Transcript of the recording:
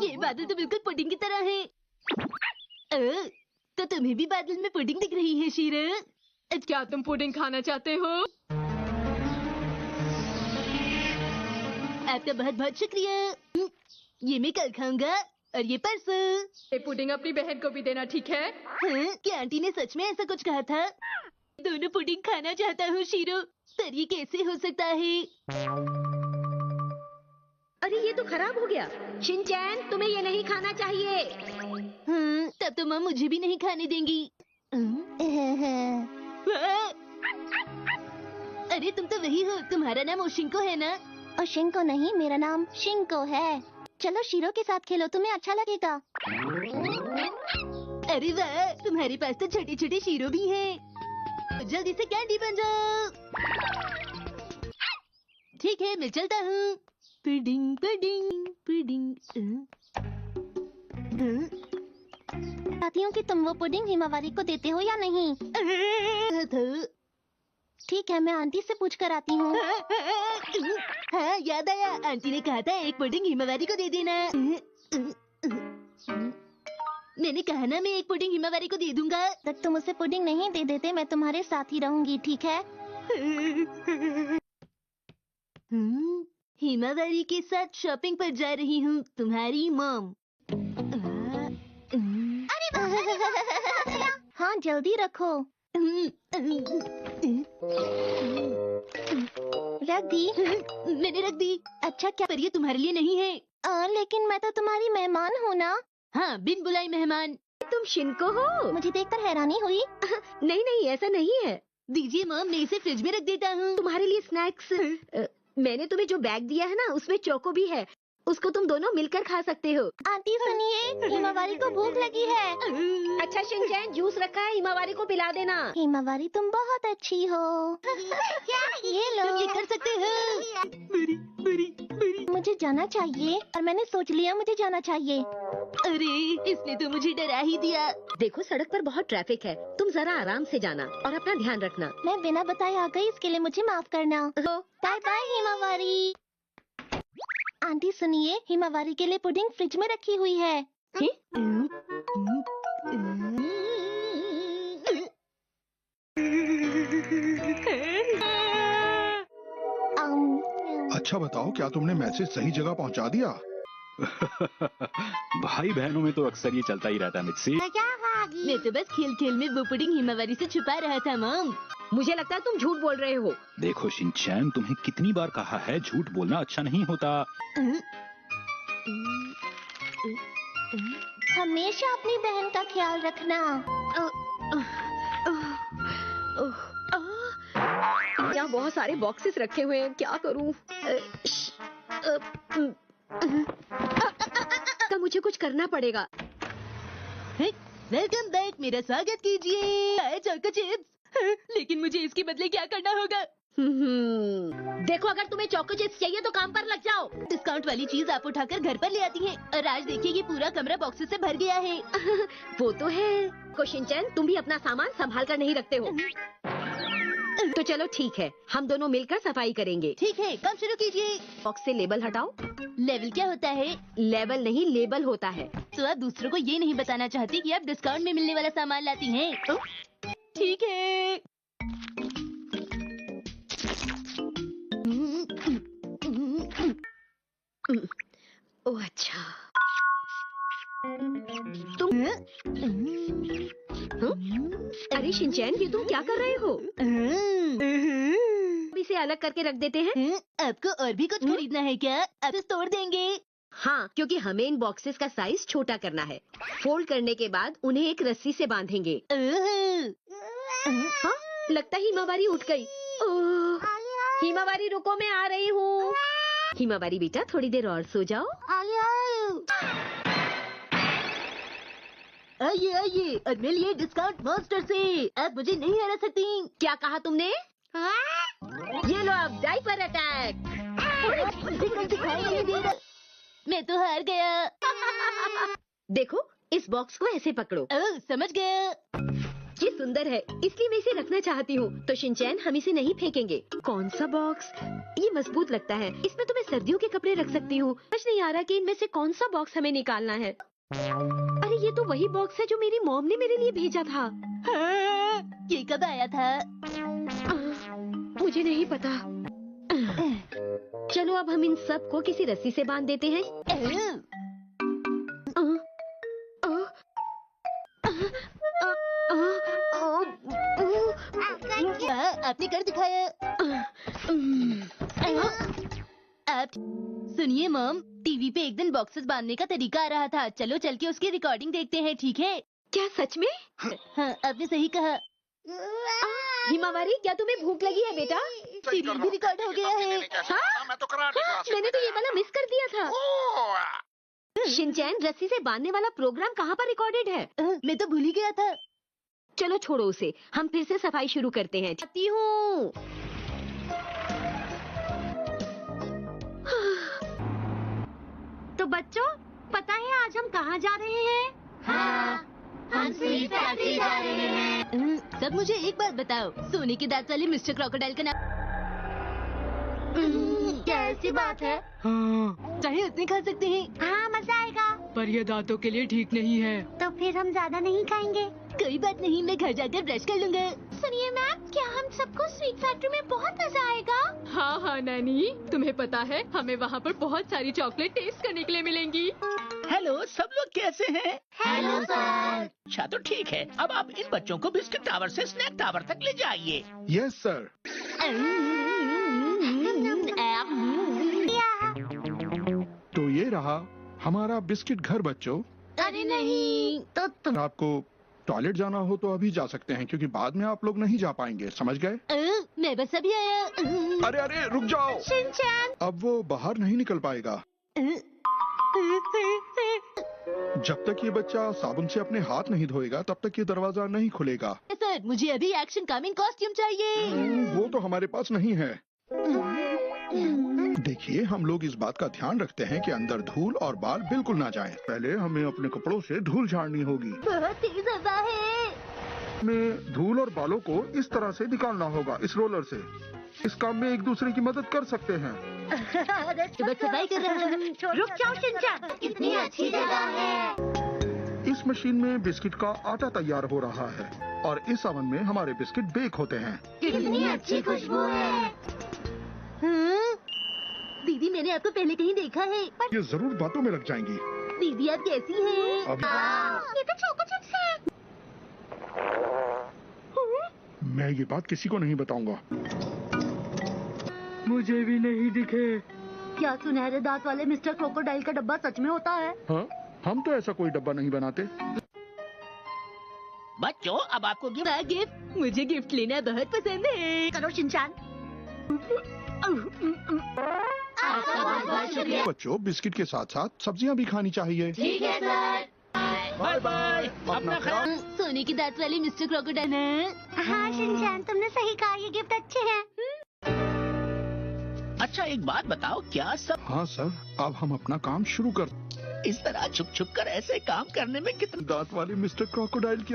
ये बादल तो बिल्कुल पुडिंग की तरह है। तो तुम्हें भी बादल में पुडिंग दिख रही है शीरो? क्या तुम पुडिंग खाना चाहते हो? आपका बहुत बहुत शुक्रिया। ये मैं कल खाऊंगा और ये परसों। ये पुडिंग अपनी बहन को भी देना, ठीक है? हाँ, क्या आंटी ने सच में ऐसा कुछ कहा था? दोनों पुडिंग खाना चाहता हूँ शीरो, पर ये कैसे हो सकता है? अरे ये तो खराब हो गया। शिनचैन, तुम्हें ये नहीं खाना चाहिए। हाँ, तब तो माँ मुझे भी नहीं खाने देंगी। अरे तुम तो वही हो, तुम्हारा नाम ओशिंको है ना? ओशिंको नहीं, मेरा नाम शिंको है। चलो शीरो के साथ खेलो, तुम्हें अच्छा लगेगा। अरे वाह, तुम्हारे पास तो छोटे छोटे शीरो भी हैं। जल्दी से कैंडी बन जाओ। ठीक है, मैं चलता हूँ। Pudding pudding pudding. चाहती हूँ कि तुम वो पुडिंग हिमावारी को देते हो या नहीं। ठीक है, मैं आंटी से पूछ कर आती हूँ। हाँ, याद आया, आंटी ने कहा था एक पुडिंग हिमावारी को दे देना। मैंने कहा ना, मैं एक पुडिंग हिमावारी को दे दूंगा। तक तुम उसे पुडिंग नहीं दे देते, मैं तुम्हारे साथ ही रहूंगी, ठीक है? हिमावारी के साथ शॉपिंग पर जा रही हूँ, तुम्हारी मॉम। हाँ, जल्दी रखो। रख दी? मैंने रख दी। अच्छा, क्या? पर ये तुम्हारे लिए नहीं है। लेकिन मैं तो तुम्हारी मेहमान हूँ ना। हाँ, बिन बुलाई मेहमान। तुम शिनको हो? मुझे देखकर हैरानी हुई। नहीं नहीं, ऐसा नहीं है। दीजिए मॉम, मैं इसे फ्रिज में रख देता हूँ। तुम्हारे लिए स्नैक्स। मैंने तुम्हें जो बैग दिया है ना, उसमें चोको भी है। उसको तुम दोनों मिलकर खा सकते हो। आंटी सुनिए, हिमावारी को भूख लगी है। अच्छा शिनचैन, जूस रखा है, हिमावारी को पिला देना। हिमावारी, तुम बहुत अच्छी हो। ये लो। तुम ये कर सकते हो। बड़ी बड़ी बड़ी। मुझे जाना चाहिए और मैंने सोच लिया मुझे जाना चाहिए। अरे, इसने तो मुझे डरा ही दिया। देखो, सड़क पर बहुत ट्रैफिक है, तुम जरा आराम से जाना और अपना ध्यान रखना। मैं बिना बताए आ गई, इसके लिए मुझे माफ करना। Bye bye Himawari. आंटी सुनिए, हिमावारी के लिए पुडिंग फ्रिज में रखी हुई है। अच्छा बताओ, क्या तुमने मैसेज सही जगह पहुंचा दिया? भाई बहनों में तो अक्सर ये चलता ही रहता है मिक्सी। मैं तो बस खेल खेल में वो पुडिंग हिमावारी से छुपा रहा था मॉम। मुझे लगता है तुम झूठ बोल रहे हो। देखो शिनचैन, तुम्हें कितनी बार कहा है, झूठ बोलना अच्छा नहीं होता। हमेशा अपनी बहन का ख्याल रखना। यहाँ बहुत सारे बॉक्सेस रखे हुए हैं, क्या करूँ? मुझे कुछ करना पड़ेगा। वेलकम बैक, मेरा स्वागत कीजिए। Choco chips. लेकिन मुझे इसके बदले क्या करना होगा? देखो, अगर तुम्हें चोको चिप्स चाहिए तो काम पर लग जाओ। डिस्काउंट वाली चीज आप उठाकर घर पर ले आती हैं, और आज देखिए ये पूरा कमरा बॉक्सेस से भर गया है। वो तो है। शिनचैन, तुम भी अपना सामान संभाल कर नहीं रखते हो। तो चलो ठीक है, हम दोनों मिलकर सफाई करेंगे। ठीक है, काम शुरू कीजिए। बॉक्स से लेबल हटाओ। लेवल क्या होता है? लेवल नहीं, लेबल होता है। तो आप दूसरों को ये नहीं बताना चाहती कि आप डिस्काउंट में मिलने वाला सामान लाती हैं? ठीक है। ओह अच्छा। तुम अरे शिनचैन, ये तुम क्या कर रहे हो? इसे अलग करके रख देते हैं। आपको और भी कुछ खरीदना है क्या? आप इसे तोड़ देंगे? हाँ, क्योंकि हमें इन बॉक्सेस का साइज छोटा करना है। फोल्ड करने के बाद उन्हें एक रस्सी से बांधेंगे। हाँ, लगता है हिमावारी उठ गई। हिमावारी रुको, मैं आ रही हूँ। हिमावारी बेटा, थोड़ी देर और सो जाओ। आइए आइए, और मिलिए डिस्काउंट मॉन्स्टर से। आप मुझे नहीं हरा सकती। क्या कहा तुमने? ये लो अब डायपर अटैक। दिखाई नहीं दे रहा। मैं तो हार गया। देखो, इस बॉक्स को ऐसे पकड़ो। समझ गया। ये सुंदर है, इसलिए मैं इसे रखना चाहती हूँ। तो शिनचैन, हम इसे नहीं फेंकेंगे। कौन सा बॉक्स? ये मजबूत लगता है, इसमें तो मैं सर्दियों के कपड़े रख सकती हूँ। समझ नहीं आ रहा कि इनमें से कौन सा बॉक्स हमें निकालना है। अरे ये तो वही बॉक्स है जो मेरी मॉम ने मेरे लिए भेजा था। हाँ, ये कब आया था? मुझे नहीं पता। चलो अब हम इन सब को किसी रस्सी से बांध देते हैं। आपने कर दिखाया। आप सुनिए मॉम, टीवी पे एक दिन बॉक्सेस बांधने का तरीका आ रहा था। चलो चल के उसकी रिकॉर्डिंग देखते हैं, ठीक है? क्या सच में? हाँ, आपने सही कहा। हिमावारी, क्या तुम्हें भूख लगी है बेटा? सीरियल भी रिकॉर्ड हो गया है। हाँ? मैंने तो ये वाला मिस कर दिया था। शिनचैन, रस्सी से बांधने वाला प्रोग्राम कहाँ पर रिकॉर्डेड है? मैं तो भूल ही गया था। चलो छोड़ो उसे, हम फिर से सफाई शुरू करते हैं। चाहती हूँ। तो बच्चों, पता है आज हम कहाँ जा रहे हैं? हाँ, हम स्वीट फैक्ट्री जा रहे हैं। सब मुझे एक बात बताओ, सोने के दांत वाले मिस्टर क्रोकोडाइल का नाम क्या ऐसी बात है? हाँ, चाहे उतने खा सकते हैं। हाँ, मजा आएगा। पर ये दांतों के लिए ठीक नहीं है। तो फिर हम ज्यादा नहीं खाएंगे। कोई बात नहीं, मैं घर जाकर ब्रश कर लूंगा। सुनिए मैम, क्या हम सबको स्वीट फैक्ट्री में बहुत मजा आएगा? हाँ हाँ नैनी, तुम्हें पता है हमें वहाँ पर बहुत सारी चॉकलेट टेस्ट करने के लिए मिलेंगी। हेलो, सब लोग कैसे हैं? Hello sir. अच्छा तो ठीक है, अब आप इन बच्चों को बिस्किट टावर से स्नैक टावर तक ले जाइए। Yes sir. तो ये रहा हमारा बिस्किट घर बच्चों। अरे नहीं, तो तुम आपको टॉयलेट जाना हो तो अभी जा सकते हैं, क्योंकि बाद में आप लोग नहीं जा पाएंगे, समझ गए? मैं बस अभी आया। अरे अरे रुक जाओ, शिनचैन। अब वो बाहर नहीं निकल पाएगा जब तक ये बच्चा साबुन से अपने हाथ नहीं धोएगा, तब तक ये दरवाजा नहीं खुलेगा। सर, मुझे अभी एक्शन कमिंग कॉस्ट्यूम चाहिए। वो तो हमारे पास नहीं है। देखिए, हम लोग इस बात का ध्यान रखते हैं कि अंदर धूल और बाल बिल्कुल ना जाएं। पहले हमें अपने कपड़ों से धूल झाड़नी होगी। बहुत तेज हवा है। हमें धूल और बालों को इस तरह से निकालना होगा, इस रोलर से। इस काम में एक दूसरे की मदद कर सकते हैं। सुबह सफाई कर रहा हूँ। रुक जाओ शिनचैन, कितनी अच्छी जगह है। इस मशीन में बिस्किट का आटा तैयार हो रहा है और इस ओवन में हमारे बिस्किट बेक होते हैं। कितनी अच्छी खुशबू है। दीदी, मैंने आपको पहले कहीं देखा है। ये जरूर बातों में लग जाएंगी। दीदी, आप कैसी हैं? अभी ये तो चोको चिप्स है। मैं ये बात किसी को नहीं बताऊंगा। मुझे भी नहीं दिखे। क्या सुनहरे दांत वाले मिस्टर क्रोकोडाइल का डब्बा सच में होता है? हाँ, हम तो ऐसा कोई डब्बा नहीं बनाते। बच्चों, अब आपको गिफ्ट। गिफ्ट? मुझे गिफ्ट लेना बहुत पसंद है। करो शिनचैन। आपका बहुत बहुत शुक्रिया। बच्चों, बिस्किट के साथ साथ सब्जियां भी खानी चाहिए। ठीक है सर। बाय बाय, अपना ख्याल। सोने की दांत वाले मिस्टर क्रोकोडाइल। हाँ शिनचैन, तुमने सही कहा, ये गिफ्ट अच्छे हैं। अच्छा एक बात बताओ, क्या सब हाँ सर, अब हम अपना काम शुरू कर। इस तरह छुप छुप कर ऐसे काम करने में कितना दांत वाले मिस्टर क्रोकोडाइल की